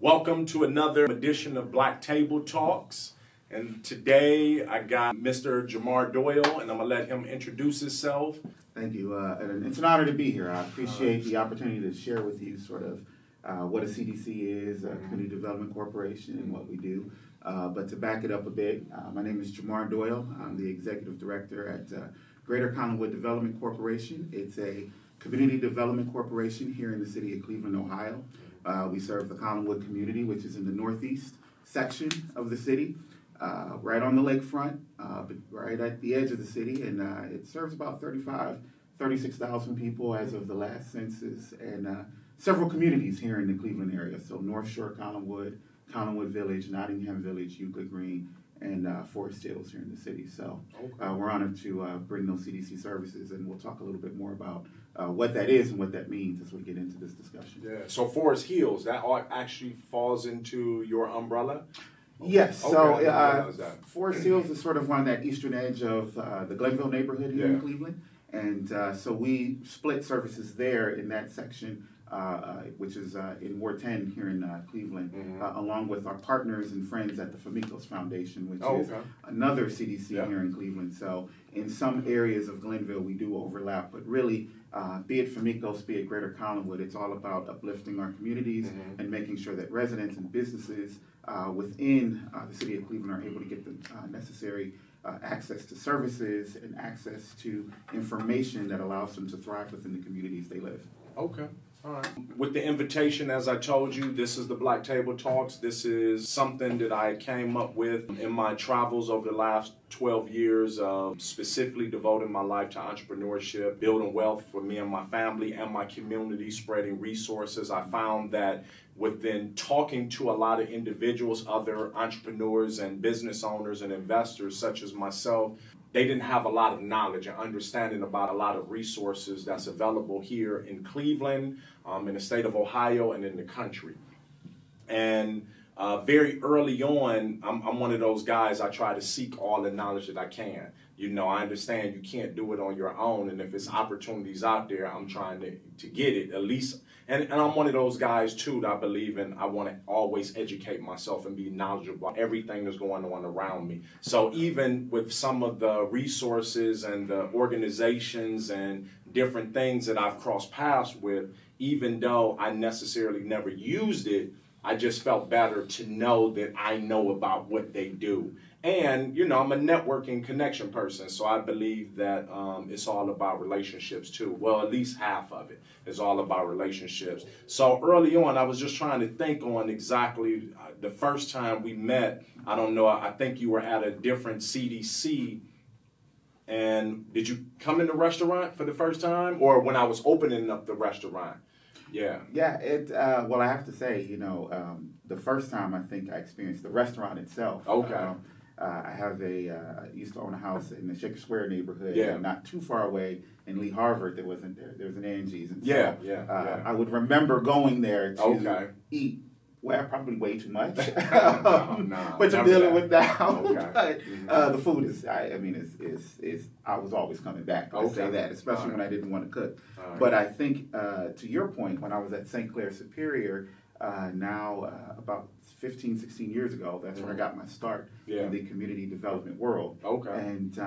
Welcome to another edition of Black Table Talks. And today I got Mr. Jamar Doyle, and I'm going to let him introduce himself. Thank you. And it's an honor to be here. I appreciate the opportunity to share with you sort of what a CDC is, a Community Development Corporation, and what we do. But to back it up a bit, my name is Jamar Doyle. I'm the Executive Director at Greater Collinwood Development Corporation. It's a community development corporation here in the city of Cleveland, Ohio. We serve the Collinwood community, which is in the northeast section of the city, right on the lakefront, but right at the edge of the city. And it serves about 36,000 people as of the last census, and several communities here in the Cleveland area. So North Shore Collinwood, Collinwood Village, Nottingham Village, Euclid Green, and Forest Hills here in the city. So we're honored to bring those CDC services, and we'll talk a little bit more about what that is and what that means as we get into this discussion. Yeah. So Forest Hills, that actually falls into your umbrella? Yes. Okay. So Forest Hills is sort of on that eastern edge of the Glenville neighborhood here in Cleveland. And so we split services there in that section, which is in Ward 10 here in Cleveland, along with our partners and friends at the Famicos Foundation, which is another CDC here in Cleveland. So in some areas of Glenville, we do overlap, but really, be it Famicos, be it Greater Collinwood, it's all about uplifting our communities and making sure that residents and businesses within the city of Cleveland are able to get the necessary access to services and access to information that allows them to thrive within the communities they live. Okay. All right. With the invitation, as I told you, this is the Black Table Talks. This is something that I came up with in my travels over the last 12 years, specifically devoting my life to entrepreneurship, building wealth for me and my family and my community, spreading resources. I found that within talking to a lot of individuals, other entrepreneurs and business owners and investors such as myself, they didn't have a lot of knowledge and understanding about a lot of resources that's available here in Cleveland, in the state of Ohio, and in the country. And very early on, I'm one of those guys, I try to seek all the knowledge that I can. You know, I understand you can't do it on your own, and if it's opportunities out there, I'm trying to get it at least. And I'm one of those guys, too, that I believe in. I want to always educate myself and be knowledgeable about everything that's going on around me. So even with some of the resources and the organizations and different things that I've crossed paths with, even though I necessarily never used it, I just felt better to know that I know about what they do. And, you know, I'm a networking connection person, so I believe that it's all about relationships, too. Well, at least half of it is all about relationships. So early on, I was just trying to think on exactly the first time we met. I don't know, I think you were at a different CDC. And did you come in the restaurant for the first time? Or when I was opening up the restaurant? Yeah. Yeah, well, I have to say, you know, the first time I think I experienced the restaurant itself. Okay. I used to own a house in the Shaker Square neighborhood, not too far away in Lee Harvard. There was an Angie's, and so I would remember going there to eat. Well, probably way too much, but you're dealing with that. But the food is, I was always coming back. I'll say that, especially when I didn't want to cook. But I think, to your point, when I was at St. Clair Superior, about 15, 16 years ago, that's where I got my start in the community development world. And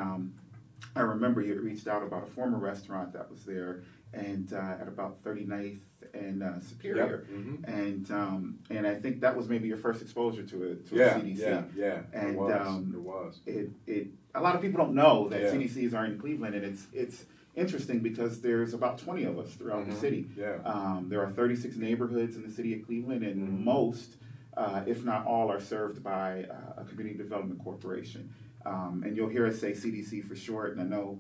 I remember you had reached out about a former restaurant that was there, and at about 39th and Superior, and I think that was maybe your first exposure to a CDC. And it was. It a lot of people don't know that CDCs are in Cleveland, and it's interesting because there's about 20 of us throughout the city. There are 36 neighborhoods in the city of Cleveland, and most, if not all, are served by a community development corporation. And you'll hear us say CDC for short, and I know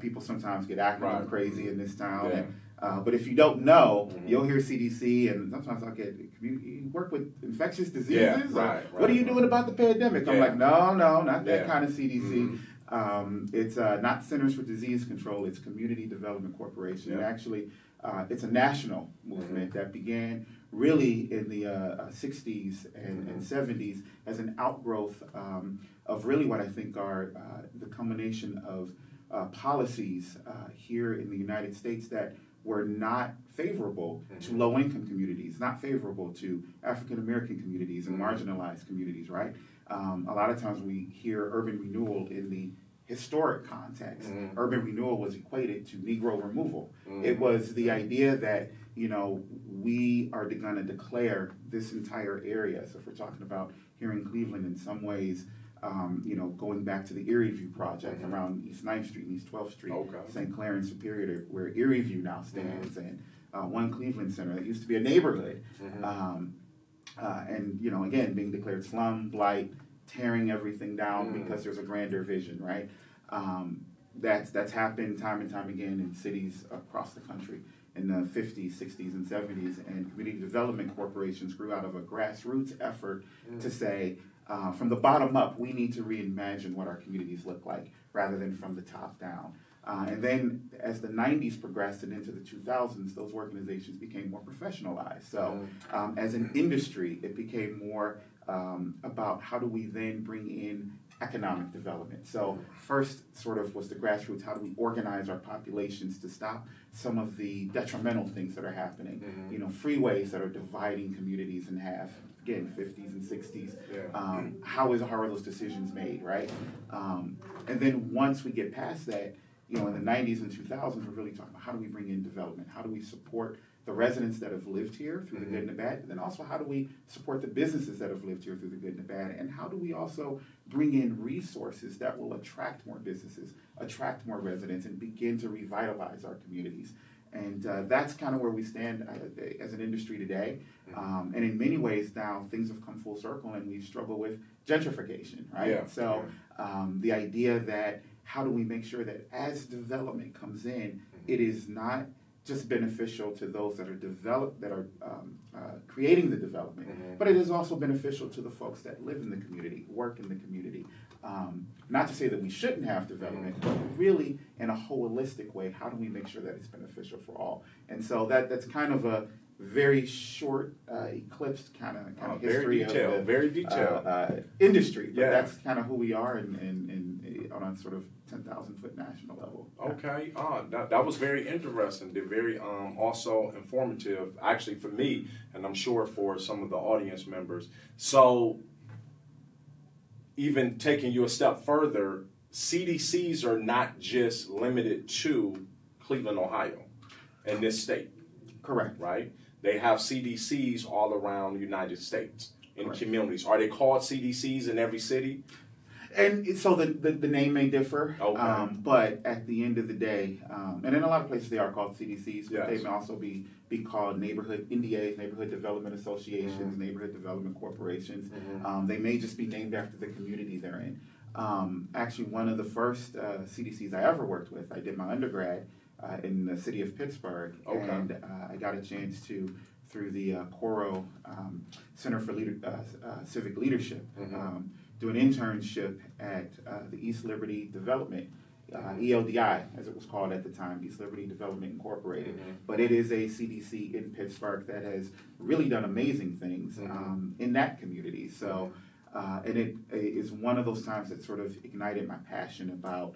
people sometimes get acronym crazy in this town. But if you don't know, you'll hear CDC, and sometimes I'll get, you work with infectious diseases? What are you doing about the pandemic? I'm like, no, not that kind of CDC. It's not Centers for Disease Control, it's Community Development Corporation. And actually, it's a national movement that began really in the 60s and 70s as an outgrowth of really what I think are the combination of policies here in the United States that were not favorable to low-income communities, not favorable to African-American communities and marginalized communities, right? A lot of times we hear urban renewal in the historic context. Urban renewal was equated to Negro removal. It was the idea that, we are going to declare this entire area. So if we're talking about here in Cleveland, in some ways, going back to the Erie View project around East 9th Street and East 12th Street, St. Clair and Superior, where Erie View now stands, and One Cleveland Center that used to be a neighborhood. And, again, being declared slum, blight, tearing everything down because there's a grander vision, right? That's happened time and time again in cities across the country in the 50s, 60s, and 70s, and community development corporations grew out of a grassroots effort to say, from the bottom up, we need to reimagine what our communities look like rather than from the top down. And then as the 90s progressed and into the 2000s, those organizations became more professionalized. So as an industry, it became more about how do we then bring in economic development. So first sort of was the grassroots, how do we organize our populations to stop some of the detrimental things that are happening, freeways that are dividing communities in half, again, 50s and 60s. How are those decisions made, right? And then once we get past that, in the 90s and 2000s, we're really talking about how do we bring in development? How do we support the residents that have lived here through the good and the bad? And then also, how do we support the businesses that have lived here through the good and the bad? And how do we also bring in resources that will attract more businesses, attract more residents, and begin to revitalize our communities? And that's kind of where we stand as an industry today. And in many ways now, things have come full circle, and we struggle with gentrification, right? The idea that how do we make sure that as development comes in, it is not just beneficial to those that are creating the development, but it is also beneficial to the folks that live in the community, work in the community. Not to say that we shouldn't have development, but really in a holistic way, how do we make sure that it's beneficial for all? And so that's kind of a very short, eclipsed kind of history of the very detailed industry. But that's kind of who we are on a sort of 10,000-foot national level. Okay, that was very interesting. They're very also informative, actually for me, and I'm sure for some of the audience members. So even taking you a step further, CDCs are not just limited to Cleveland, Ohio, in this state. Correct. Right? They have CDCs all around the United States in Correct. Communities. Are they called CDCs in every city? And so the name may differ, but at the end of the day, and in a lot of places they are called CDCs, but they may also be called neighborhood NDAs, neighborhood development associations, neighborhood development corporations. They may just be named after the community they're in. Actually, one of the first CDCs I ever worked with, I did my undergrad in the city of Pittsburgh, and I got a chance to, through the Coro Center for Civic Leadership, do an internship at the East Liberty Development, ELDI, as it was called at the time, East Liberty Development Incorporated. But it is a CDC in Pittsburgh that has really done amazing things in that community. So, and it is one of those times that sort of ignited my passion about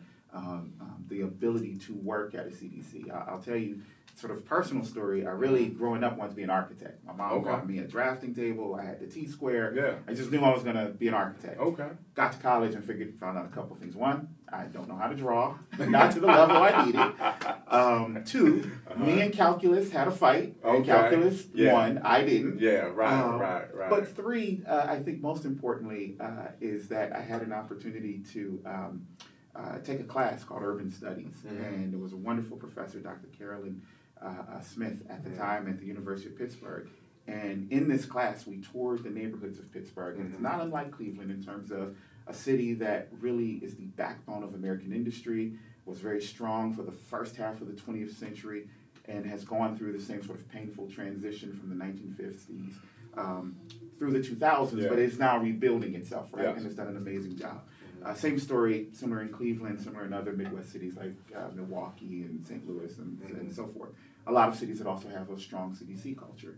the ability to work at a CDC. I'll tell you, sort of personal story, I really, growing up, wanted to be an architect. My mom bought me a drafting table. I had the T-square. I just knew I was going to be an architect. Got to college and found out a couple things. One, I don't know how to draw, not to the level I needed. Two, me and calculus had a fight. And calculus won. I didn't. Right. But three, I think most importantly, is that I had an opportunity to take a class called Urban Studies. And it was a wonderful professor, Dr. Carolyn Smith at the time at the University of Pittsburgh. And in this class, we toured the neighborhoods of Pittsburgh. And it's not unlike Cleveland in terms of a city that really is the backbone of American industry, was very strong for the first half of the 20th century, and has gone through the same sort of painful transition from the 1950s through the 2000s, but is now rebuilding itself, right? And has done an amazing job. Same story, similar in Cleveland, similar in other Midwest cities like Milwaukee and St. Louis and so forth. A lot of cities that also have a strong CDC culture.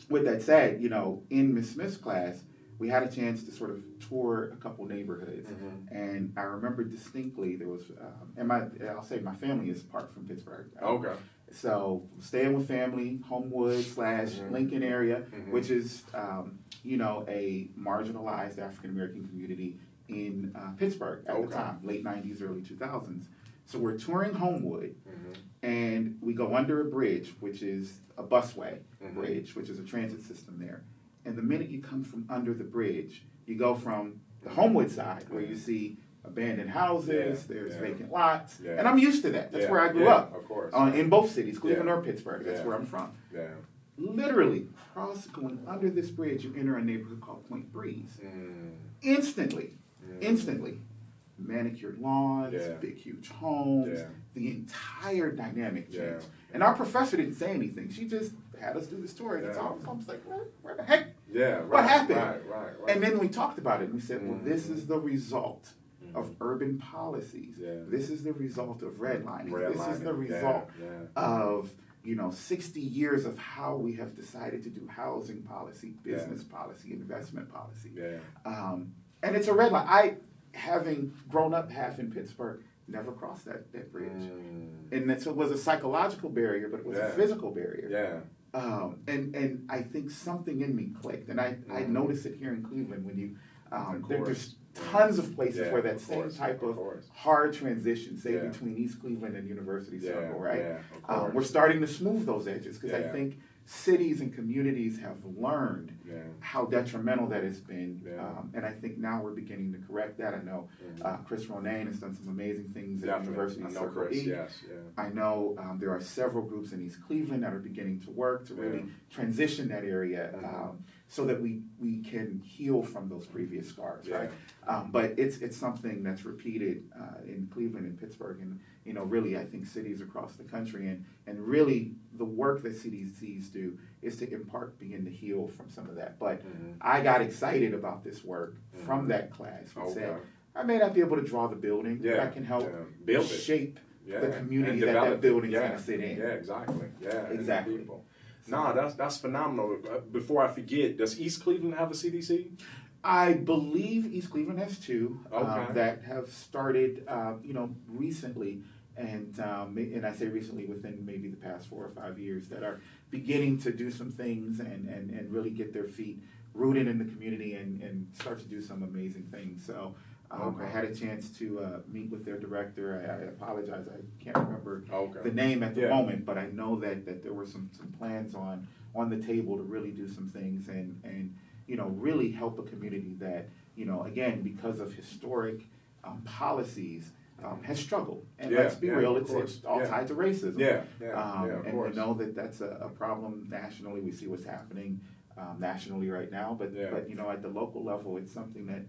With that said, in Ms. Smith's class, we had a chance to sort of tour a couple neighborhoods. And I remember distinctly there was, and I'll say my family is part from Pittsburgh. So staying with family, Homewood / Lincoln area, which is, a marginalized African American community in Pittsburgh at the time, late 90s, early 2000s. So we're touring Homewood, and we go under a bridge, which is a busway bridge, which is a transit system there. And the minute you come from under the bridge, you go from the Homewood side, where you see abandoned houses, there's vacant lots, and I'm used to that. That's where I grew up, of course. In both cities, Cleveland or Pittsburgh. That's where I'm from. Literally, going under this bridge, you enter a neighborhood called Point Breeze. Instantly, manicured lawns, big, huge homes, the entire dynamic changed. And our professor didn't say anything. She just had us do the story. That's all. I was like, where the heck? What happened? Right. And then we talked about it, and we said, well, this is the result of urban policies. This is the result of redlining. This is the result of 60 years of how we have decided to do housing policy, business policy, investment policy. And it's a red line. Having grown up half in Pittsburgh, never crossed that bridge. And so it was a psychological barrier, but it was a physical barrier. And I think something in me clicked. And I noticed it here in Cleveland when you, there's tons of places where that same type of hard transition, say between East Cleveland and University Circle, right? We're starting to smooth those edges because I think cities and communities have learned how detrimental that has been, and I think now we're beginning to correct that. I know Chris Ronayne has done some amazing things at University Circle E. I know there are several groups in East Cleveland that are beginning to work to really transition that area so that we can heal from those previous scars, right? But it's something that's repeated in Cleveland and Pittsburgh and really I think cities across the country and really the work that CDCs do is to in part begin to heal from some of that. But I got excited about this work from that class. We said, I may not be able to draw the building, but I can help build shape the community that building's going to sit in. Exactly. No, that's phenomenal. Before I forget, does East Cleveland have a CDC? I believe East Cleveland has two that have started, recently, and I say recently within maybe the past 4 or 5 years that are beginning to do some things and really get their feet rooted in the community and start to do some amazing things. So I had a chance to meet with their director. I apologize, I can't remember the name at the moment, but I know that there were some plans on the table to really do some things and really help a community that, again, because of historic policies, has struggled. And let's be real, it's all tied to racism. And we know that that's a problem nationally. We see what's happening nationally right now. But at the local level, it's something that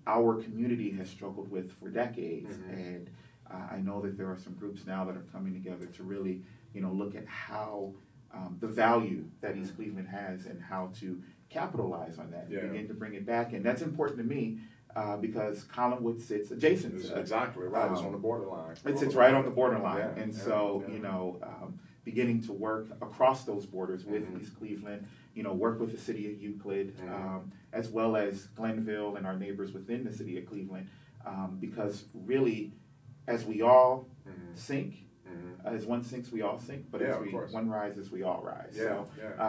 our community has struggled with for decades. And I know that there are some groups now that are coming together to really, look at how the value that East Cleveland has and how to capitalize on that and begin to bring it back. And that's important to me because Collinwood sits adjacent to exactly right. It's on the borderline. It sits right on the borderline. Beginning to work across those borders with East Cleveland, work with the city of Euclid, as well as Glenville and our neighbors within the city of Cleveland, because really, as we all sink, as one sinks, we all sink, but as one rises, we all rise.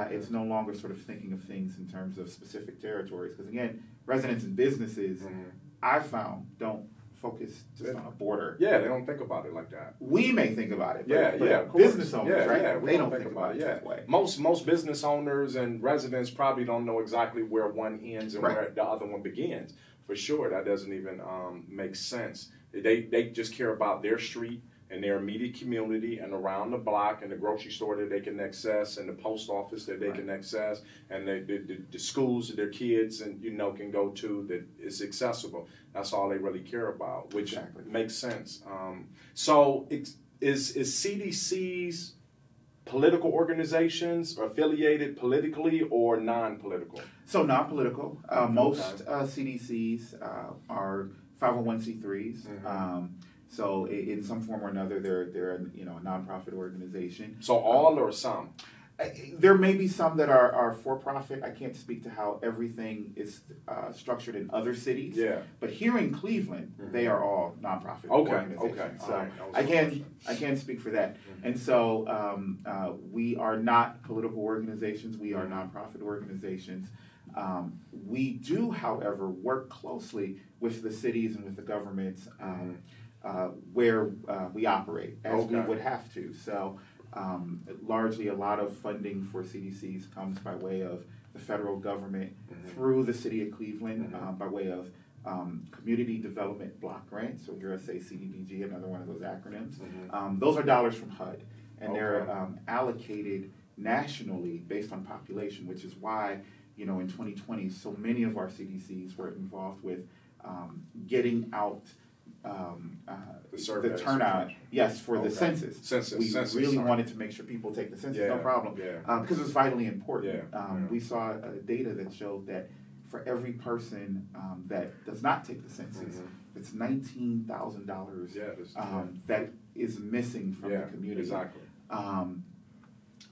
It's no longer sort of thinking of things in terms of specific territories, because again, residents and businesses, I've found, don't focus just on a border. They don't think about it like that. We may think about it, but business owners, right? They don't think about it that way. Most business owners and residents probably don't know exactly where one ends and where the other one begins. For sure, that doesn't even make sense. They just care about their street and their immediate community and around the block and the grocery store that they can access and the post office that they can access and the schools that their kids and can go to that is accessible. That's all they really care about, which makes sense. So is CDC's political organizations affiliated politically or non-political? So non-political. Most CDCs are 501c3s. So in some form or another, they're a nonprofit organization. So all or some? There may be some that are for-profit. I can't speak to how everything is structured in other cities. Yeah. But here in Cleveland, they are all nonprofit organizations. Okay. So I can't speak for that. And so we are not political organizations. We are nonprofit organizations. We do, however, work closely with the cities and with the governments where we operate, as we would have to. So largely a lot of funding for CDCs comes by way of the federal government through the city of Cleveland, by way of community development block grants, so USA CDBG, another one of those acronyms. Those are dollars from HUD, and they're allocated nationally based on population, which is why, in 2020, so many of our CDCs were involved with getting out the turnout, for the census. We really wanted to make sure people take the census, no problem, because it was vitally important. We saw data that showed that for every person that does not take the census, it's $19,000 that is missing from the community. Exactly.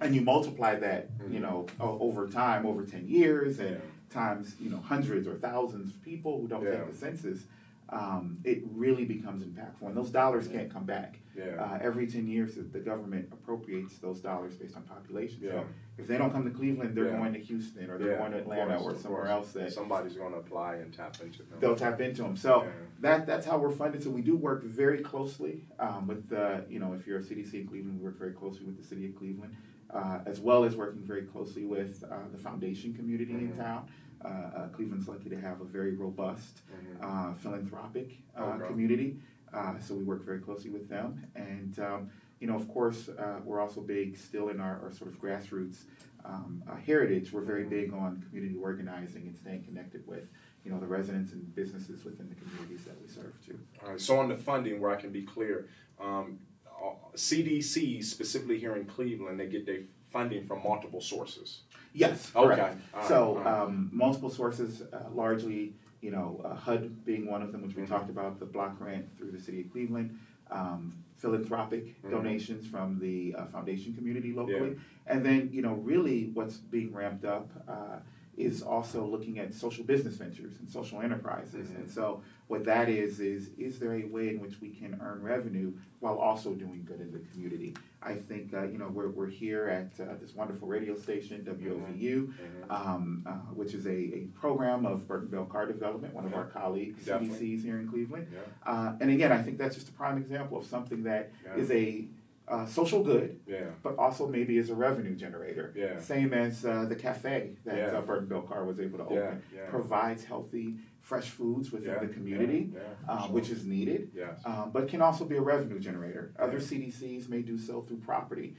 And you multiply that, over time, over 10 years, and times, hundreds or thousands of people who don't take the census, it really becomes impactful. And those dollars can't come back. Every 10 years, the government appropriates those dollars based on population. So if they don't come to Cleveland, they're going to Houston, or they're going to Atlanta, or somewhere else that somebody's going to apply and tap into them. They'll tap into them. So that's how we're funded. So we do work very closely with the, if you're a CDC in Cleveland, we work very closely with the city of Cleveland, as well as working very closely with the foundation community in town. Cleveland's lucky to have a very robust philanthropic community, so we work very closely with them. And, of course, we're also big still in our sort of grassroots heritage. We're very big on community organizing and staying connected with, the residents and businesses within the communities that we serve too. All right, so on the funding, where I can be clear, CDC, specifically here in Cleveland, they get their funding from multiple sources. Yes, correct. Multiple sources, largely, HUD being one of them, which we talked about, the block grant through the city of Cleveland, philanthropic donations from the foundation community locally, and then, really what's being ramped up is also looking at social business ventures and social enterprises. And so what that is there a way in which we can earn revenue while also doing good in the community? I think, we're here at this wonderful radio station, WOVU, which is a program of Burton Bell Car Development, one of our colleagues, CDCs here in Cleveland. And again, I think that's just a prime example of something that is a social good, but also maybe is a revenue generator. Same as the cafe that Burton Bell Car was able to open. Provides healthy, fresh foods within the community, which is needed, but can also be a revenue generator. Other CDCs may do so through property,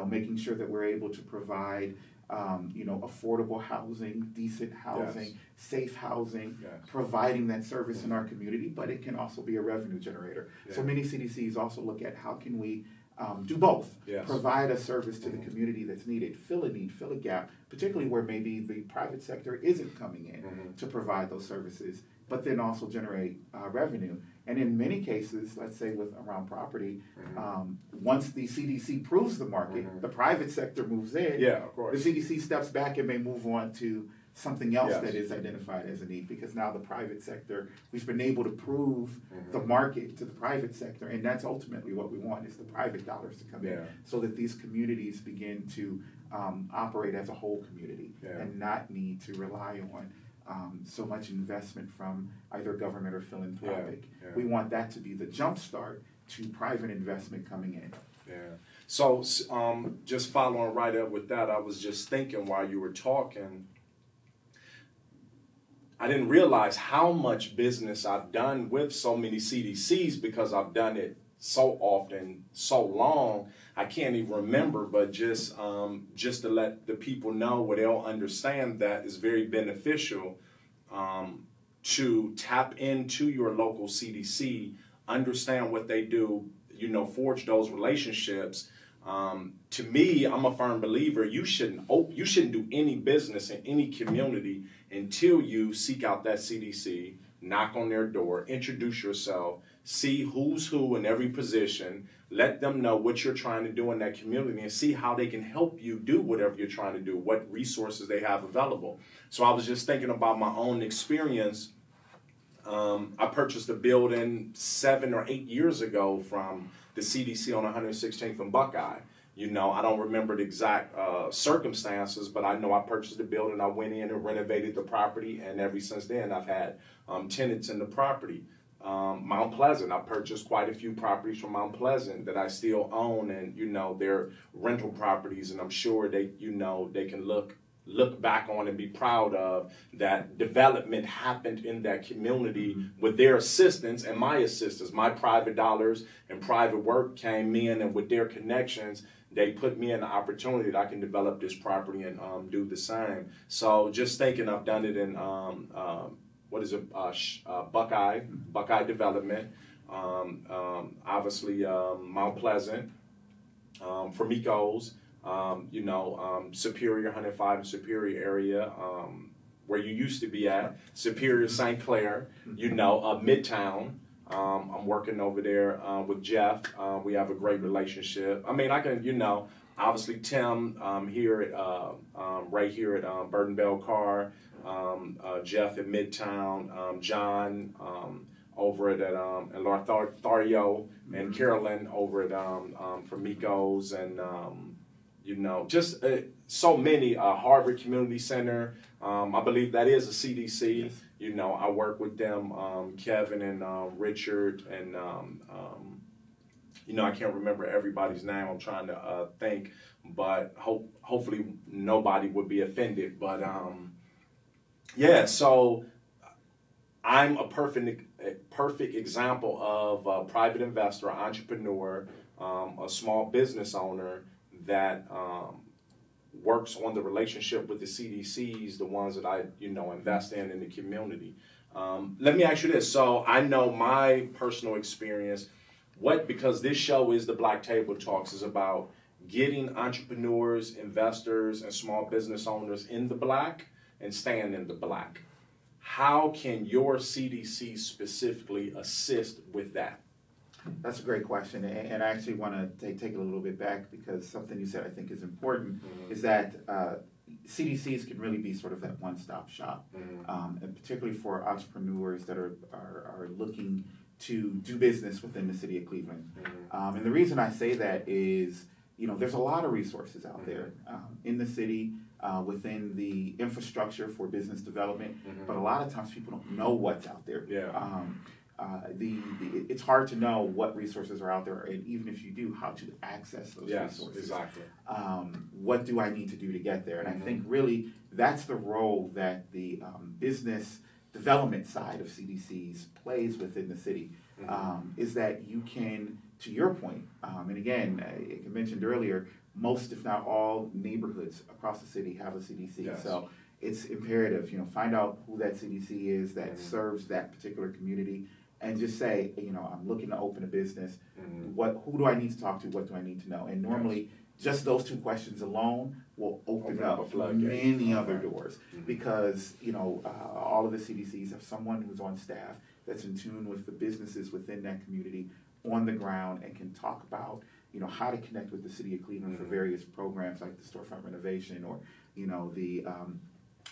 making sure that we're able to provide affordable housing, decent housing, safe housing, providing that service in our community, but it can also be a revenue generator. So many CDCs also look at how can we do both. Provide a service to the community that's needed, fill a need, fill a gap, particularly where maybe the private sector isn't coming in to provide those services, but then also generate revenue. And in many cases, let's say around property, once the CDC proves the market, the private sector moves in, of course. The CDC steps back and may move on to something else that is identified as a need, because now the private sector, we've been able to prove the market to the private sector, and that's ultimately what we want, is the private dollars to come in, so that these communities begin to operate as a whole community and not need to rely on so much investment from either government or philanthropic. We want that to be the jump start to private investment coming in. So just following right up with that, I was just thinking while you were talking, I didn't realize how much business I've done with so many CDCs, because I've done it so often, so long, I can't even remember. But just to let the people know, where they'll understand that it's very beneficial to tap into your local CDC, understand what they do, forge those relationships. To me, I'm a firm believer, you shouldn't do any business in any community until you seek out that CDC, knock on their door, introduce yourself, see who's who in every position, let them know what you're trying to do in that community, and see how they can help you do whatever you're trying to do, what resources they have available. So I was just thinking about my own experience. I purchased a building 7 or 8 years ago from the CDC on 116th and Buckeye. You know, I don't remember the exact circumstances, but I know I purchased the building, I went in and renovated the property, and ever since then I've had tenants in the property. Mount Pleasant, I purchased quite a few properties from Mount Pleasant that I still own, and you know, they're rental properties, and I'm sure they, you know, they can look back on and be proud of that development happened in that community with their assistance and my assistance. My private dollars and private work came in, and with their connections, they put me in the opportunity that I can develop this property and do the same. So just thinking, I've done it in Buckeye Development, obviously Mount Pleasant, Formico's, Superior, 105 and Superior area, where you used to be at, Superior, St. Clair, Midtown. I'm working over there with Jeff. We have a great relationship. I mean, I can, obviously Tim here at right here at Burton Bell Carr, Jeff at Midtown, John over at Lothario, and Carolyn over at Formico's, and just so many. Harvard Community Center, I believe that is a CDC. Yes. I work with them, Kevin and Richard, and I can't remember everybody's name. I'm trying to think, but hopefully nobody would be offended. But so I'm a perfect example of a private investor, entrepreneur, a small business owner that works on the relationship with the CDCs, the ones that I, invest in the community. Let me ask you this. So I know my personal experience, because this show is the Black Table Talks, is about getting entrepreneurs, investors, and small business owners in the black and staying in the black. How can your CDC specifically assist with that? That's a great question, and I actually want to take it a little bit back, because something you said I think is important, is that CDCs can really be sort of that one-stop shop, and particularly for entrepreneurs that are looking to do business within the city of Cleveland. And the reason I say that is, there's a lot of resources out there in the city, within the infrastructure for business development, but a lot of times people don't know what's out there. It's hard to know what resources are out there, and even if you do, how to access those resources. Exactly. What do I need to do to get there? And I think really that's the role that the business development side of CDCs plays within the city, is that you can, to your point, and again, I mentioned earlier, most, if not all, neighborhoods across the city have a CDC. Yes. So it's imperative, find out who that CDC is that serves that particular community, and just say, I'm looking to open a business. Who do I need to talk to? What do I need to know? And normally, just those two questions alone will open up many other doors, because all of the CDCs have someone who's on staff that's in tune with the businesses within that community on the ground, and can talk about how to connect with the city of Cleveland for various programs like the storefront renovation, or the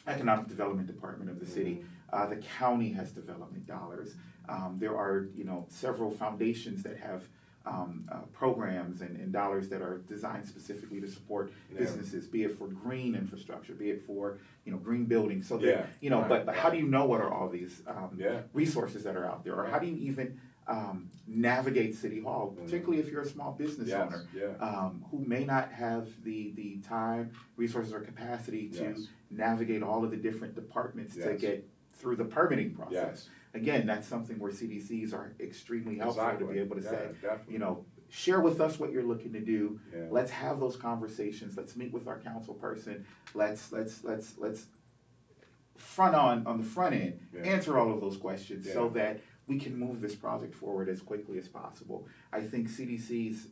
economic development department of the city. The county has development dollars. There are several foundations that have programs and dollars that are designed specifically to support businesses, be it for green infrastructure, be it for green buildings. So that, but how do you know what are all these resources that are out there, or how do you even navigate City Hall, particularly if you're a small business owner who may not have the time, resources, or capacity to navigate all of the different departments to get through the permitting process. Again, that's something where CDCs are extremely helpful to be able to say, share with us what you're looking to do. Let's have those conversations. Let's meet with our council person. Let's on the front end, answer all of those questions so that we can move this project forward as quickly as possible. I think CDCs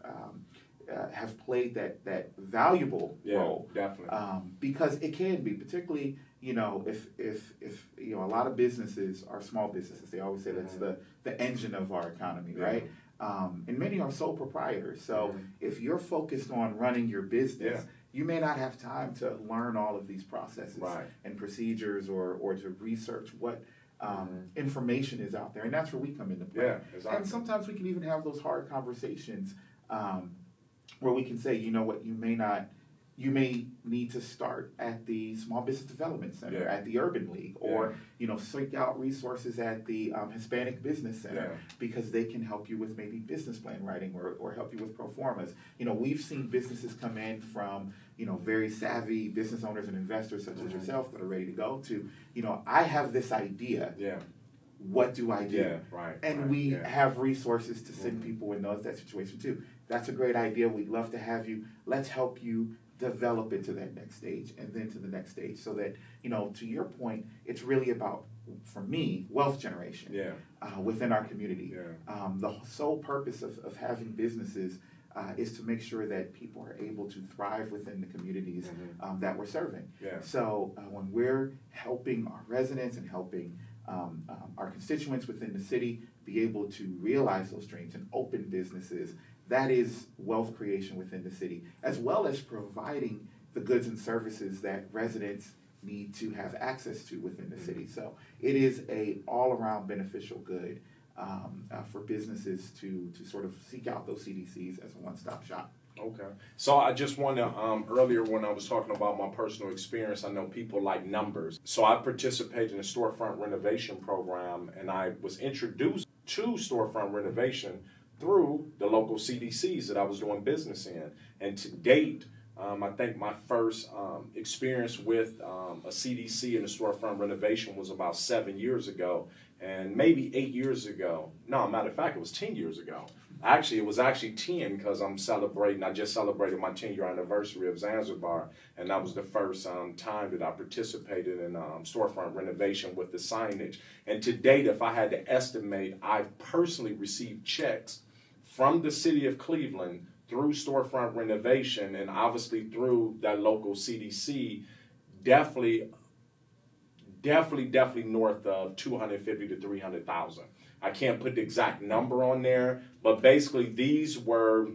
have played that valuable role, definitely, because it can be, particularly if a lot of businesses are small businesses, they always say that's the engine of our economy, right? And many are sole proprietors. So if you're focused on running your business, you may not have time to learn all of these processes and procedures or to research what information is out there. And that's where we come into play. Yeah, exactly. And sometimes we can even have those hard conversations where we can say, you know what, you may need to start at the Small Business Development Center, at the Urban League, or seek out resources at the Hispanic Business Center because they can help you with maybe business plan writing or help you with pro formas. We've seen businesses come in from very savvy business owners and investors such as yourself that are ready to go to I have this idea. What do I do? Yeah, right. And we have resources to send people in that situation too. That's a great idea. We'd love to have you. Let's help you develop it to that next stage and then to the next stage so that, to your point, it's really about, for me, wealth generation within our community. The sole purpose of having businesses is to make sure that people are able to thrive within the communities that we're serving. So when we're helping our residents and helping our constituents within the city be able to realize those dreams and open businesses, that is wealth creation within the city, as well as providing the goods and services that residents need to have access to within the city. So it is a all-around beneficial good for businesses to sort of seek out those CDCs as a one-stop shop. Okay. So I just want to, earlier when I was talking about my personal experience, I know people like numbers. So I participated in a storefront renovation program, and I was introduced to storefront renovation through the local CDCs that I was doing business in. And to date, I think my first experience with a CDC and a storefront renovation was about 7 years ago, and maybe 8 years ago. No, matter of fact, it was 10 years ago. Actually, it was actually 10 because I just celebrated my 10-year anniversary of Zanzibar, and that was the first time that I participated in storefront renovation with the signage. And to date, if I had to estimate, I've personally received checks from the city of Cleveland through storefront renovation and obviously through that local CDC, definitely north of 250 to 300,000. I can't put the exact number on there, but basically these were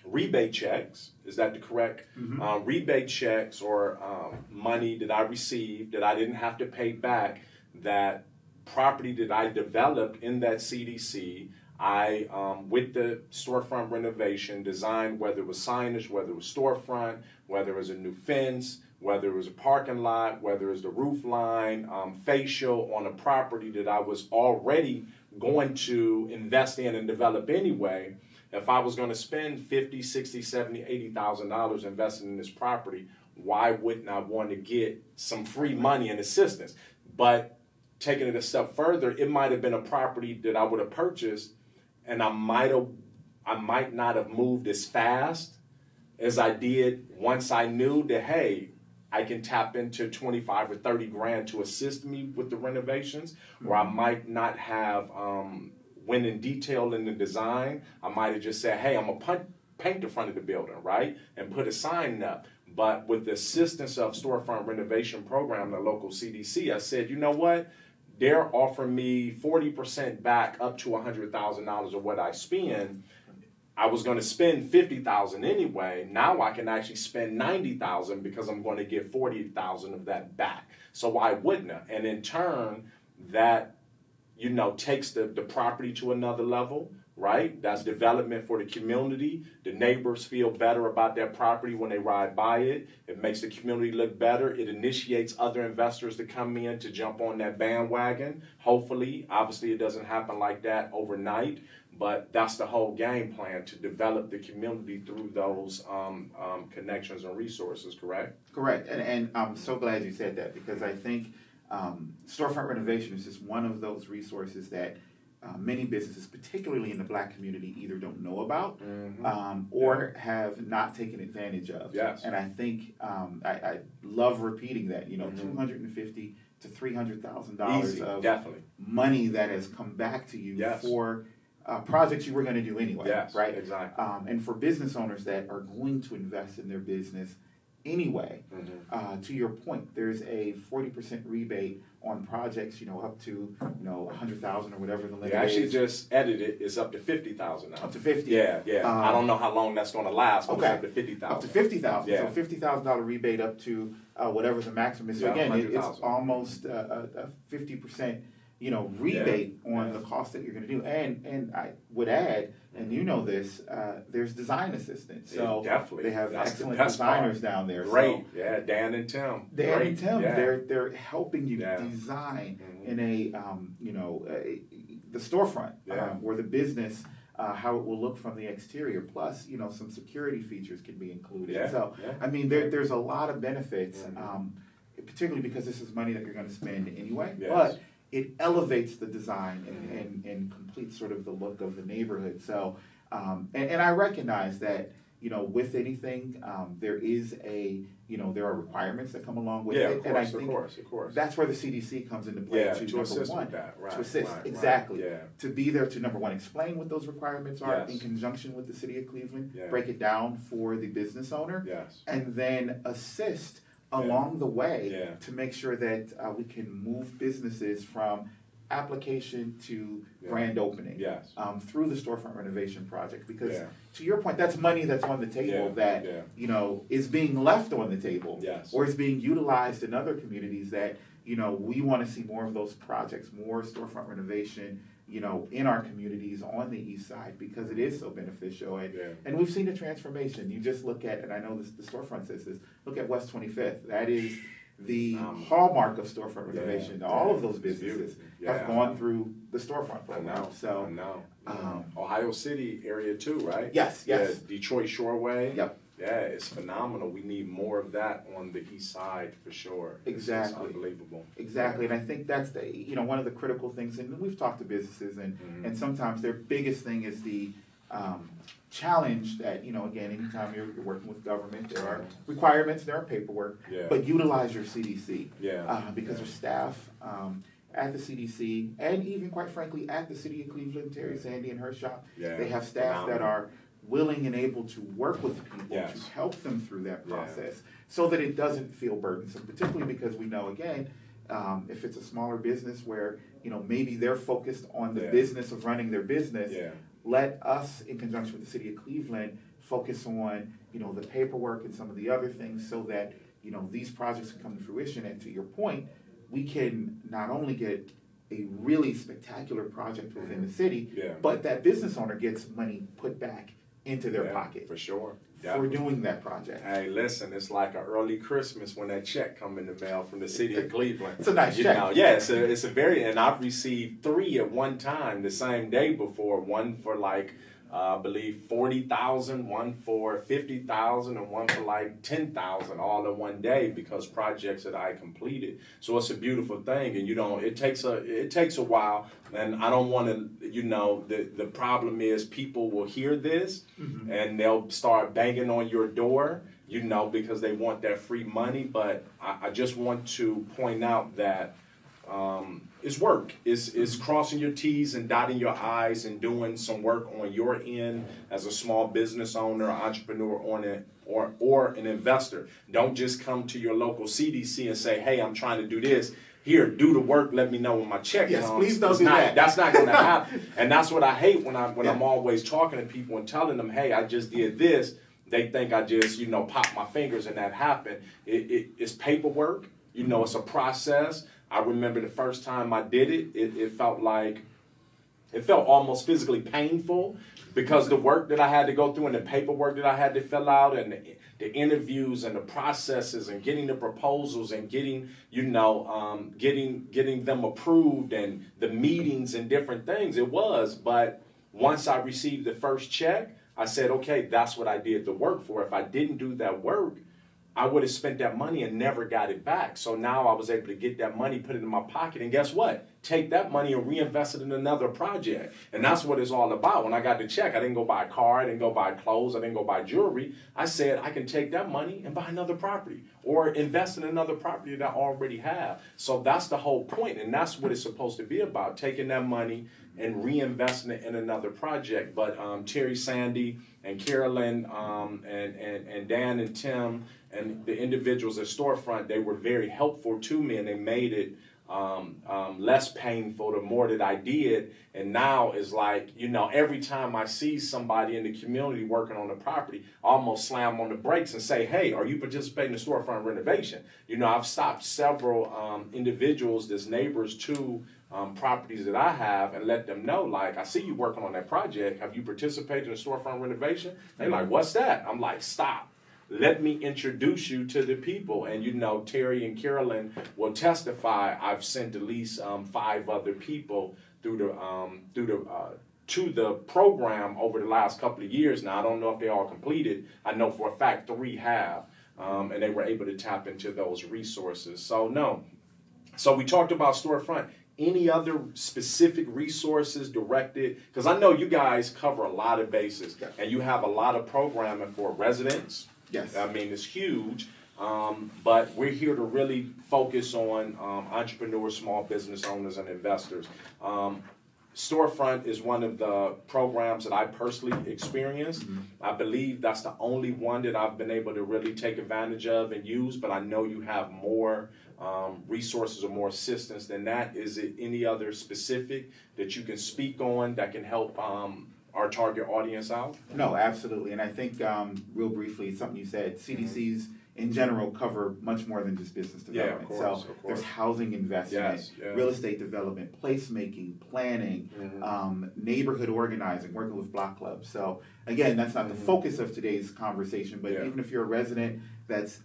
rebate checks. Is that the correct? Rebate checks or money that I received that I didn't have to pay back, that property that I developed in that CDC. I, with the storefront renovation, designed whether it was signage, whether it was storefront, whether it was a new fence, whether it was a parking lot, whether it was the roof line, facial on a property that I was already going to invest in and develop anyway. If I was going to spend $50,000, $60,000, $70,000, $80,000 investing in this property, why wouldn't I want to get some free money and assistance? But taking it a step further, it might have been a property that I would have purchased, and I might not have moved as fast as I did once I knew that, hey, I can tap into 25 or 30 grand to assist me with the renovations, or I might not have went in detail in the design. I might have just said, hey, I'm gonna paint the front of the building, right, and put a sign up. But with the assistance of storefront renovation program, the local CDC, I said, you know what? They're offering me 40% back up to $100,000 of what I spend. I was going to spend $50,000 anyway. Now I can actually spend $90,000 because I'm going to get $40,000 of that back. So why wouldn't I? And in turn, that takes the property to another level, right? That's development for the community. The neighbors feel better about their property when they ride by it. It makes the community look better. It initiates other investors to come in to jump on that bandwagon. Hopefully, obviously it doesn't happen like that overnight, but that's the whole game plan, to develop the community through those connections and resources, correct? Correct, and I'm so glad you said that, because I think storefront renovation is just one of those resources that many businesses, particularly in the Black community, either don't know about or have not taken advantage of. Yes. And I think I love repeating that. $250,000 to $300,000 of definitely money that has come back to you for projects you were going to do anyway. Yes, right? Exactly. And for business owners that are going to invest in their business, anyway. To your point, there's a 40% rebate on projects, up to 100,000 or whatever the limit is. They actually just edited it's up to 50,000 now. Up to 50. Yeah. I don't know how long that's going to last, but okay. It's up to 50,000. Up to 50,000. Yeah. So $50,000 rebate up to whatever the maximum is. So again, it's almost a 50%. Rebate on the cost that you're going to do. And I would add, and this, there's design assistance. So definitely. They have That's excellent designers down there. Great. So Dan and Tim. Dan and Tim, yeah. they're helping you design in a, the storefront or the business, how it will look from the exterior. Plus, some security features can be included. I mean, there's a lot of benefits, particularly because this is money that you're going to spend anyway. Yes. But it elevates the design and completes sort of the look of the neighborhood. So, and I recognize that, with anything, there is there are requirements that come along with it. And I think of course. that's where the CDC comes into play to assist with that. Right, to assist, right, exactly. Right, to be there to, number one, explain what those requirements are in conjunction with the city of Cleveland, break it down for the business owner, and then assist along the way to make sure that we can move businesses from application to grand opening through the storefront renovation project. Because to your point, that's money that's on the table that is being left on the table or is being utilized in other communities that we want to see more of those projects, more storefront renovation in our communities on the east side, because it is so beneficial. And we've seen a transformation. You just look at, and I know the storefront says this, look at West 25th. That is the hallmark of storefront renovation. All of those businesses have gone through the storefront program. I know. Ohio City area too, right? Yes. Detroit Shoreway. Yep. Yeah, it's phenomenal. We need more of that on the east side for sure. Exactly. It's unbelievable. Exactly, and I think that's the one of the critical things. And we've talked to businesses, and sometimes their biggest thing is the challenge that again, anytime you're working with government, there are requirements, there are paperwork, but utilize your CDC because there's staff at the CDC, and even quite frankly at the city of Cleveland, Terry, Sandy, and her shop. They have staff that are willing and able to work with people to help them through that process so that it doesn't feel burdensome, particularly because we know, again, if it's a smaller business where, maybe they're focused on the business of running their business, let us, in conjunction with the city of Cleveland, focus on, the paperwork and some of the other things so that, these projects can come to fruition. And to your point, we can not only get a really spectacular project within the city, but that business owner gets money put back into their pocket. For sure. For doing that project. Hey, listen, it's like an early Christmas when that check come in the mail from the city of Cleveland. It's a nice check. It's a very, and I've received 3 at one time the same day before. One for I believe 40,000, one for 50,000, and one for 10,000, all in one day because projects that I completed. So it's a beautiful thing, and it takes a while, and I don't want to, the problem is people will hear this and they'll start banging on your door, because they want that free money. But I just want to point out that it's work. It's crossing your T's and dotting your I's and doing some work on your end as a small business owner, entrepreneur, or an investor. Don't just come to your local CDC and say, hey, I'm trying to do this. Here, do the work. Let me know when my check comes. Please don't do that. That's not going to happen. And that's what I hate when I'm always talking to people and telling them, hey, I just did this. They think I just, pop my fingers and that happened. It's paperwork. It's a process. I remember the first time I did it, it felt almost physically painful because the work that I had to go through and the paperwork that I had to fill out and the interviews and the processes and getting the proposals and getting them approved and the meetings and different things. But once I received the first check, I said, okay, that's what I did the work for. If I didn't do that work, I would have spent that money and never got it back. So now I was able to get that money, put it in my pocket, and guess what? Take that money and reinvest it in another project. And that's what it's all about. When I got the check, I didn't go buy a car, I didn't go buy clothes, I didn't go buy jewelry. I said I can take that money and buy another property or invest in another property that I already have. So that's the whole point, and that's what it's supposed to be about, taking that money and reinvesting it in another project. But Terry, Sandy, and Carolyn, and Dan and Tim, And the individuals at Storefront, they were very helpful to me, and they made it less painful the more that I did. And now it's like, every time I see somebody in the community working on the property, I almost slam on the brakes and say, hey, are you participating in storefront renovation? I've stopped several individuals that's neighbors to properties that I have and let them know, like, I see you working on that project. Have you participated in storefront renovation? They're like, what's that? I'm like, stop. Let me introduce you to the people. And Terry and Carolyn will testify. I've sent at least 5 other people to the program over the last couple of years. Now, I don't know if they all completed. I know for a fact 3 have, and they were able to tap into those resources. So we talked about Storefront. Any other specific resources directed? Because I know you guys cover a lot of bases, and you have a lot of programming for residents. Yes. I mean, it's huge, but we're here to really focus on entrepreneurs, small business owners, and investors. Storefront is one of the programs that I personally experienced. I believe that's the only one that I've been able to really take advantage of and use, but I know you have more resources or more assistance than that. Is it any other specific that you can speak on that can help our target audience out? No, absolutely. And I think real briefly, something you said, CDCs in general cover much more than just business development. Yeah, of course. There's housing investment, real estate development, placemaking, planning, neighborhood organizing, working with block clubs. So again, that's not the focus of today's conversation, but even if you're a resident that's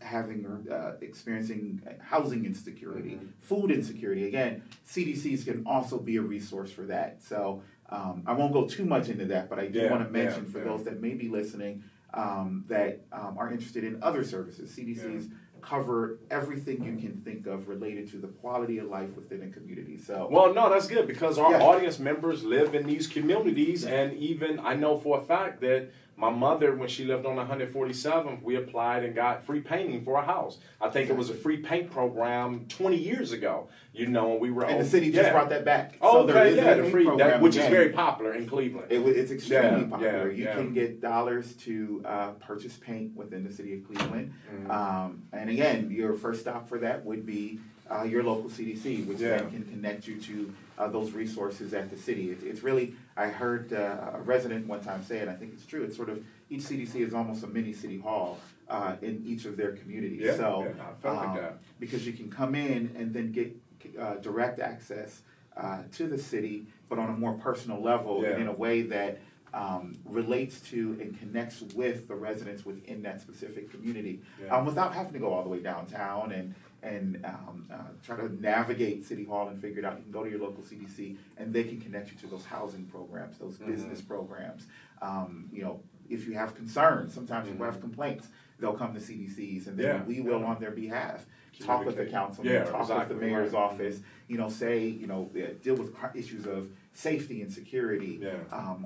experiencing housing insecurity, food insecurity, again, CDCs can also be a resource for that. So I won't go too much into that, but I do want to mention for those that may be listening that are interested in other services. CDCs cover everything you can think of related to the quality of life within a community. So, well, no, that's good because our audience members live in these communities, and even I know for a fact that my mother, when she lived on 147th, we applied and got free painting for a house. I think it was a free paint program 20 years ago. When we were and the city just brought that back. Oh, so there is the free program, which is very popular in Cleveland. It's extremely popular. You can get dollars to purchase paint within the city of Cleveland. And again, your first stop for that would be your local CDC, which then can connect you to those resources at the city. It's really, I heard a resident one time say it, I think it's true, it's sort of, each CDC is almost a mini city hall in each of their communities. I felt like that. Because you can come in and then get direct access to the city, but on a more personal level and in a way that relates to and connects with the residents within that specific community without having to go all the way downtown and try to navigate City Hall and figure it out. You can go to your local CDC and they can connect you to those housing programs, those business programs. If you have concerns, sometimes people have complaints, they'll come to CDCs and then we will on their behalf talk with the councilman, talk with the mayor's office, deal with issues of safety and security.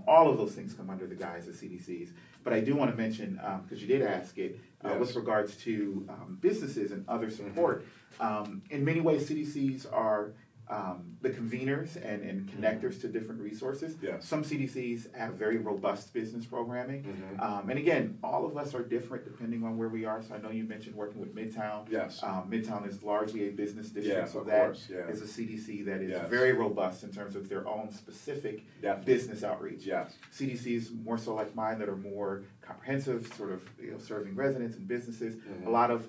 All of those things come under the guise of CDCs. But I do want to mention, because you did ask it, with regards to businesses and other support, in many ways CDCs are the conveners and connectors to different resources. Some CDCs have very robust business programming. And again, all of us are different depending on where we are. So I know you mentioned working with Midtown. Midtown is largely a business district, so that is a CDC that is very robust in terms of their own specific business outreach. CDCs more so like mine that are more comprehensive, sort of serving residents and businesses.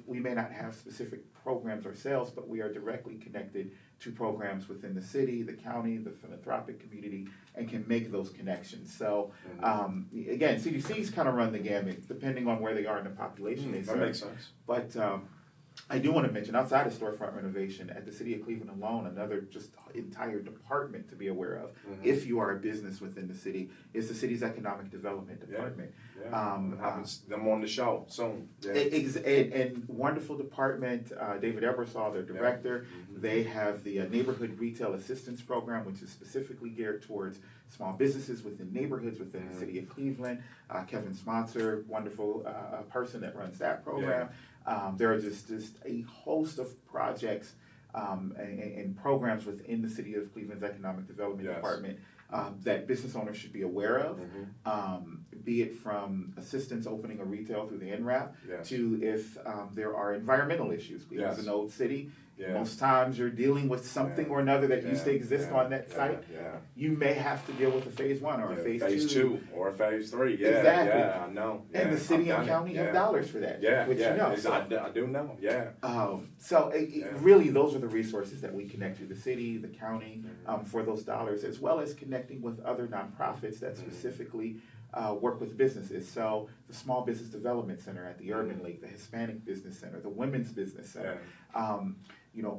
We may not have specific programs ourselves, but we are directly connected to programs within the city, the county, the philanthropic community, and can make those connections. So, again, CDCs kind of run the gamut, depending on where they are in the population they serve. That makes sense. But I do want to mention, outside of storefront renovation, at the city of Cleveland alone, another just entire department to be aware of, if you are a business within the city, is the city's economic development department. Them on the show soon. And wonderful department. David Ebersol, their director. They have the neighborhood retail assistance program, which is specifically geared towards small businesses within neighborhoods within the city of Cleveland. Kevin Smonser, wonderful person that runs that program. There are just a host of projects and programs within the City of Cleveland's Economic Development Department that business owners should be aware of, be it from assistance opening a retail through the NRAP to if there are environmental issues. Because in Old City, most times you're dealing with something or another that used to exist on that site. You may have to deal with a phase 1 or a phase 2 or a phase 3. Exactly. I know. And the city and county have dollars for that. Which you know. So, I do know. Really, those are the resources that we connect to the city, the county, for those dollars, as well as connecting with other nonprofits that specifically work with businesses. So the Small Business Development Center at the Urban League, the Hispanic Business Center, the Women's Business Center.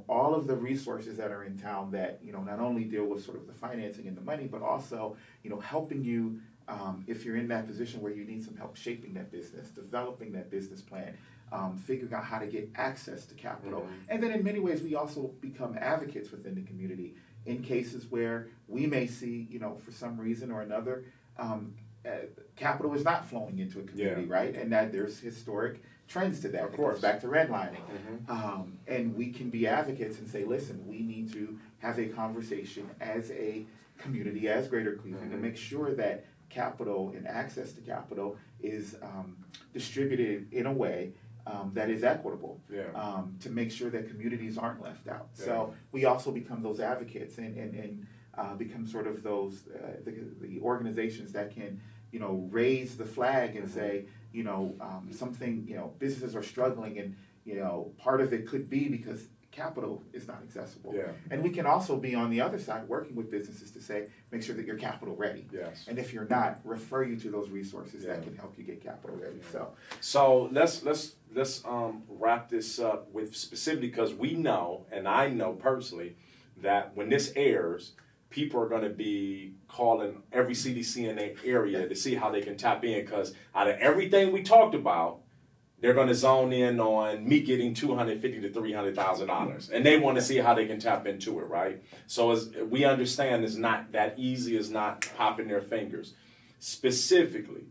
All of the resources that are in town that, not only deal with sort of the financing and the money, but also, helping you if you're in that position where you need some help shaping that business, developing that business plan, figuring out how to get access to capital. And then in many ways, we also become advocates within the community in cases where we may see, for some reason or another, capital is not flowing into a community, right? And that there's historic trends to that. Of course. It goes back to redlining. And we can be advocates and say, listen, we need to have a conversation as a community, as Greater Cleveland, to make sure that capital and access to capital is distributed in a way that is equitable, to make sure that communities aren't left out. So we also become those advocates and become sort of those the organizations that can raise the flag and say something businesses are struggling, and part of it could be because capital is not accessible. And we can also be on the other side working with businesses to say, make sure that you're capital ready. And if you're not, refer you to those resources that can help you get capital ready. So let's wrap this up with specifically, because we know, and I know personally, that when this airs, people are going to be calling every CDC in their area to see how they can tap in, because out of everything we talked about, they're going to zone in on me getting $250,000 to $300,000, and they want to see how they can tap into it, right? So as we understand, it's not that easy as not popping their fingers. Specifically,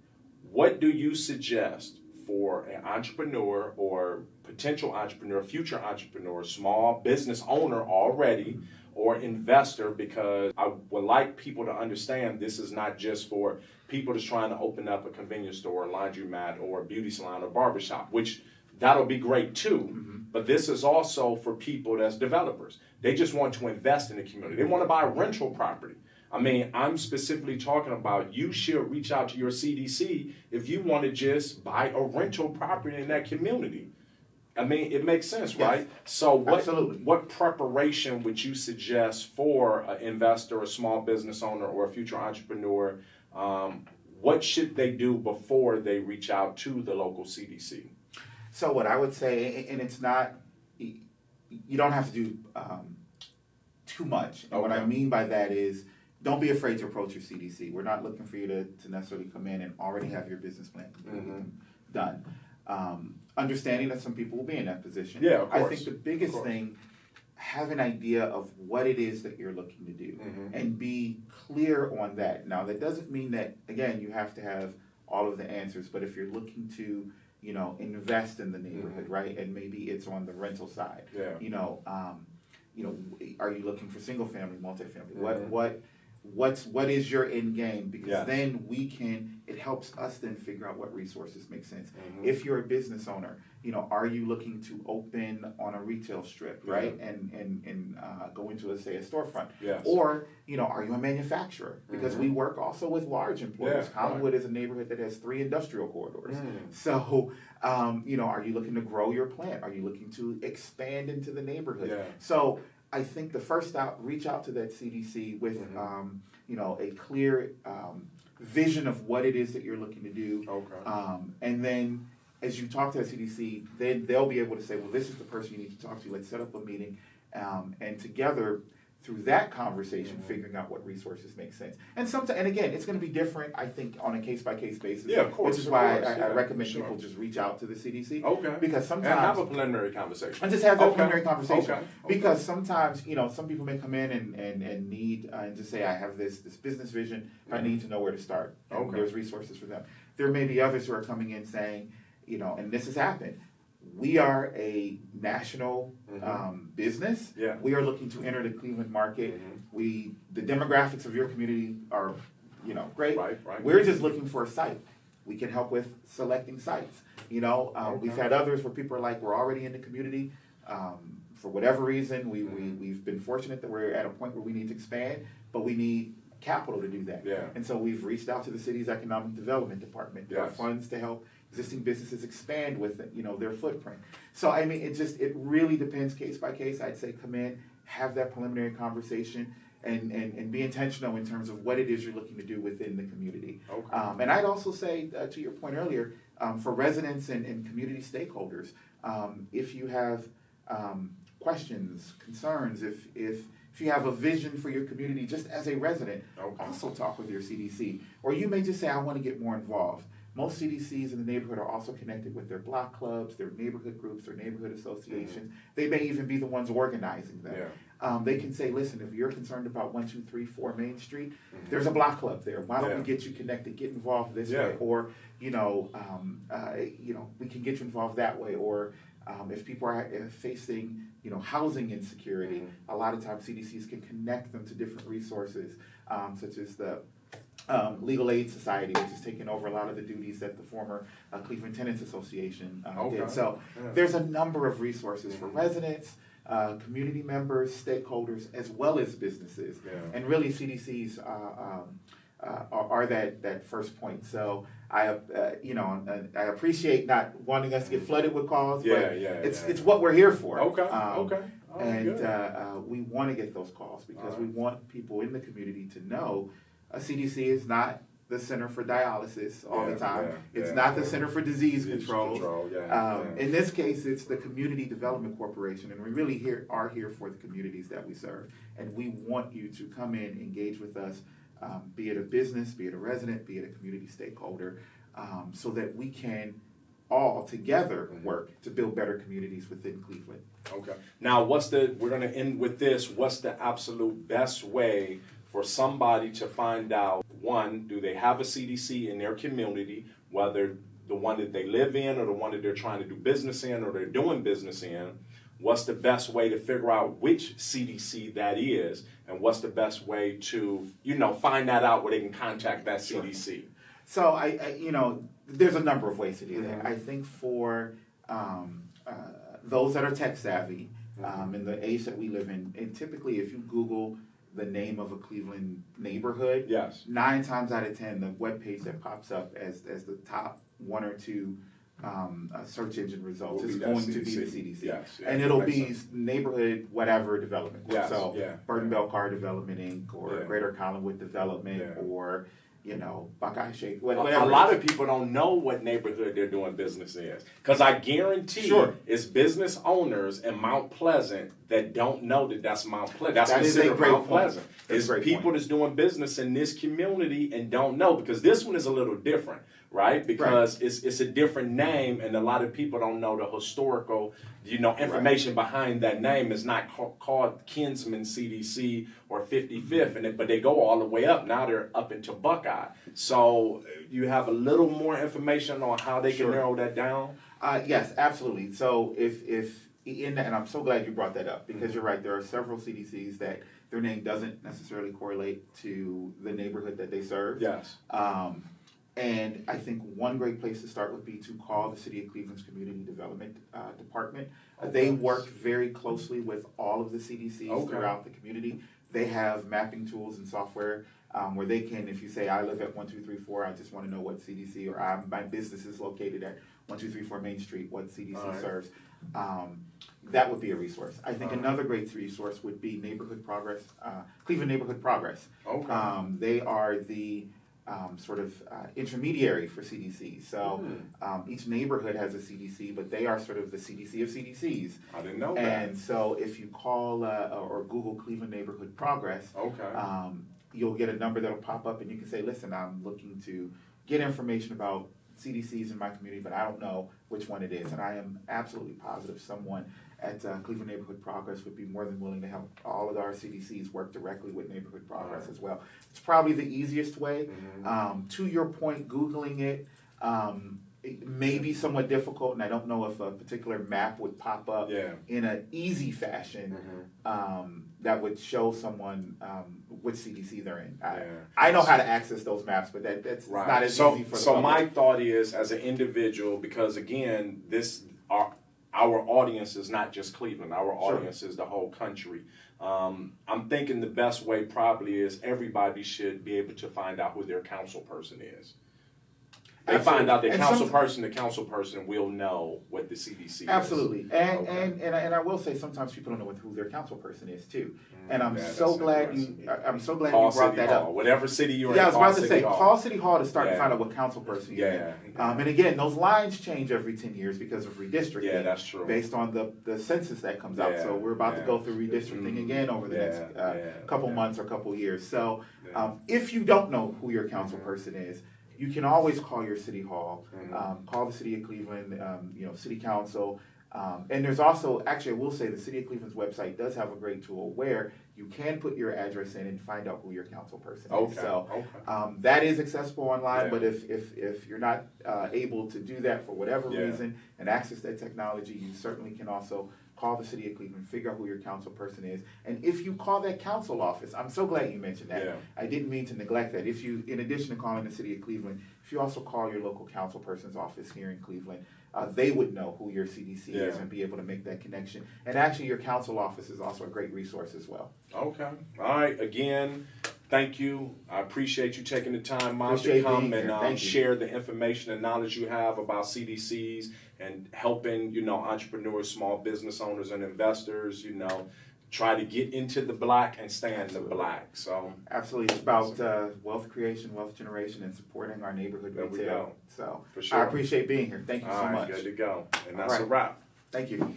what do you suggest for an entrepreneur or potential entrepreneur, future entrepreneur, small business owner already, or investor? Because I would like people to understand this is not just for people that's trying to open up a convenience store, a laundromat, or a beauty salon or barbershop, which that'll be great too. But this is also for people that's developers. They just want to invest in the community. They want to buy rental property. I mean, I'm specifically talking about you should reach out to your CDC if you want to just buy a rental property in that community. I mean, it makes sense, right? So what preparation would you suggest for an investor, a small business owner, or a future entrepreneur? What should they do before they reach out to the local CDC? So what I would say, and it's not, you don't have to do too much. And what I mean by that is, don't be afraid to approach your CDC. We're not looking for you to necessarily come in and already have your business plan done. Understanding that some people will be in that position. Yeah, of course. I think the biggest thing, have an idea of what it is that you're looking to do and be clear on that. Now, that doesn't mean that, again, you have to have all of the answers, but if you're looking to, invest in the neighborhood, right? And maybe it's on the rental side. Are you looking for single family, multifamily? What is your end game? Because then it helps us then figure out what resources make sense. If you're a business owner, are you looking to open on a retail strip, right? And go into, let's say, a storefront. Or, are you a manufacturer? Because we work also with large employers. Hollywood is a neighborhood that has 3 industrial corridors. So, are you looking to grow your plant? Are you looking to expand into the neighborhood? So I think the first reach out to that CDC with, a clear vision of what it is that you're looking to do. And then as you talk to the CDC, then they'll be able to say, well, this is the person you need to talk to. Let's set up a meeting. And together, through that conversation, figuring out what resources make sense. And again, it's going to be different, I think, on a case-by-case basis. Of course. Which is why I recommend people just reach out to the CDC. Because sometimes... And have a preliminary conversation. And just have that preliminary conversation. Because sometimes, some people may come in and need, and just say, I have this business vision, I need to know where to start. And there's resources for them. There may be others who are coming in saying, and this has happened, we are a national business. Yeah. We are looking to enter the Cleveland market. The demographics of your community are, great. Right. We're just looking for a site. We can help with selecting sites. We've had others where people are like, we're already in the community. For whatever reason, we've been fortunate that we're at a point where we need to expand, but we need capital to do that. Yeah. And so we've reached out to the city's economic development department. There are funds to help existing businesses expand with their footprint. So I mean, it really depends case by case. I'd say come in, have that preliminary conversation, and be intentional in terms of what it is you're looking to do within the community. Okay. And I'd also say, to your point earlier, for residents and community stakeholders, if you have questions, concerns, if you have a vision for your community just as a resident, also talk with your CDC. Or you may just say, I want to get more involved. Most CDCs in the neighborhood are also connected with their block clubs, their neighborhood groups, their neighborhood associations. They may even be the ones organizing them. Yeah. They can say, listen, if you're concerned about 1, 2, 3, 4 Main Street, there's a block club there. Why don't we get you connected, get involved this way? Or, we can get you involved that way. Or if people are facing, housing insecurity, a lot of times CDCs can connect them to different resources, such as the Legal Aid Society, which is taking over a lot of the duties that the former Cleveland Tenants Association did. So there's a number of resources for residents, community members, stakeholders, as well as businesses. And really CDCs are that first point. So I appreciate not wanting us to get flooded with calls, but it's what we're here for. Okay. We want to get those calls because we want people in the community to know a CDC is not the Center for Dialysis all the time. It's not the Center for Disease Control. In this case, it's the Community Development Corporation, and we really are here for the communities that we serve. And we want you to come in, engage with us, be it a business, be it a resident, be it a community stakeholder, so that we can all together work to build better communities within Cleveland. Okay. Now, we're going to end with this. What's the absolute best way for somebody to find out, one, do they have a CDC in their community, whether the one that they live in or the one that they're trying to do business in or they're doing business in? What's the best way to figure out which CDC that is? And what's the best way to, find that out where they can contact that CDC? So there's a number of ways to do that. I think for those that are tech savvy, in the age that we live in, and typically if you Google the name of a Cleveland neighborhood, 9 times out of 10, the webpage that pops up as the top 1 or 2 search engine results is going to be the CDC. And it'll be neighborhood whatever development. So Burton Bell Car Development Inc. or Greater Collinwood Development or Buckeye Shake, whatever. A lot of people don't know what neighborhood they're doing business in. Because I guarantee it's business owners in Mount Pleasant that don't know that that's Mount Pleasant. That's considered Mount Pleasant. It's people that's doing business in this community and don't know, because this one is a little different, right? Because it's a different name, and a lot of people don't know the historical, information behind that name. Is not called Kinsman CDC or 55th, but they go all the way up. Now they're up into Buckeye. So you have a little more information on how they can narrow that down? Yes, absolutely. So and I'm so glad you brought that up, because you're right. There are several CDCs that their name doesn't necessarily correlate to the neighborhood that they serve. And I think one great place to start would be to call the City of Cleveland's Community Development Department. They work very closely with all of the CDCs throughout the community. They have mapping tools and software where they can, if you say, I live at 1234, I just want to know what CDC, or my business is located at 1234 Main Street, what CDC serves. That would be a resource. I think another great resource would be Neighborhood Progress, Cleveland Neighborhood Progress. They are the intermediary for CDC. So each neighborhood has a CDC, but they are sort of the CDC of CDCs. I didn't know that. And so if you call or Google Cleveland Neighborhood Progress, you'll get a number that'll pop up, and you can say, listen, I'm looking to get information about CDCs in my community, but I don't know which one it is. And I am absolutely positive someone at Cleveland Neighborhood Progress would be more than willing to help all of our CDCs work directly with Neighborhood Progress as well. It's probably the easiest way. To your point, Googling it, it may be somewhat difficult, and I don't know if a particular map would pop up in an easy fashion that would show someone which CDC they're in. I know how to access those maps, but that's not as easy for the So public. my thought is, as an individual, because again, our audience is not just Cleveland. Our audience is the whole country. I'm thinking the best way probably is everybody should be able to find out who their council person is. They find out the council person will know what the CDC is. Absolutely. And I will say sometimes people don't know who their council person is too. And I'm so glad you brought that up. Whatever city you're in. Yeah, I was about to say, call City Hall to start to find out what council person you're in. And again, those lines change every 10 years because of redistricting. Yeah, that's true. Based on the census that comes out. So we're about to go through redistricting again over the next couple months or couple years. So if you don't know who your council person is, you can always call your city hall, call the city of Cleveland, city council. And there's also, actually, I will say the city of Cleveland's website does have a great tool where you can put your address in and find out who your council person is. So that is accessible online, but if you're not able to do that for whatever reason and access that technology, you certainly can also call the city of Cleveland, figure out who your council person is. And if you call that council office, I'm so glad you mentioned that. I didn't mean to neglect that. If you, in addition to calling the city of Cleveland, if you also call your local council person's office here in Cleveland, they would know who your CDC is and be able to make that connection. And actually, your council office is also a great resource as well. Okay. All right. Again, thank you. I appreciate you taking the time, Miles, to come and share the information and knowledge you have about CDCs and helping, entrepreneurs, small business owners, and investors, try to get into the black and stay in the black. So absolutely, it's about wealth creation, wealth generation, and supporting our neighborhood retail. We go. So for sure. I appreciate being here. Thank you so much. Good to go. And that's a wrap. Thank you.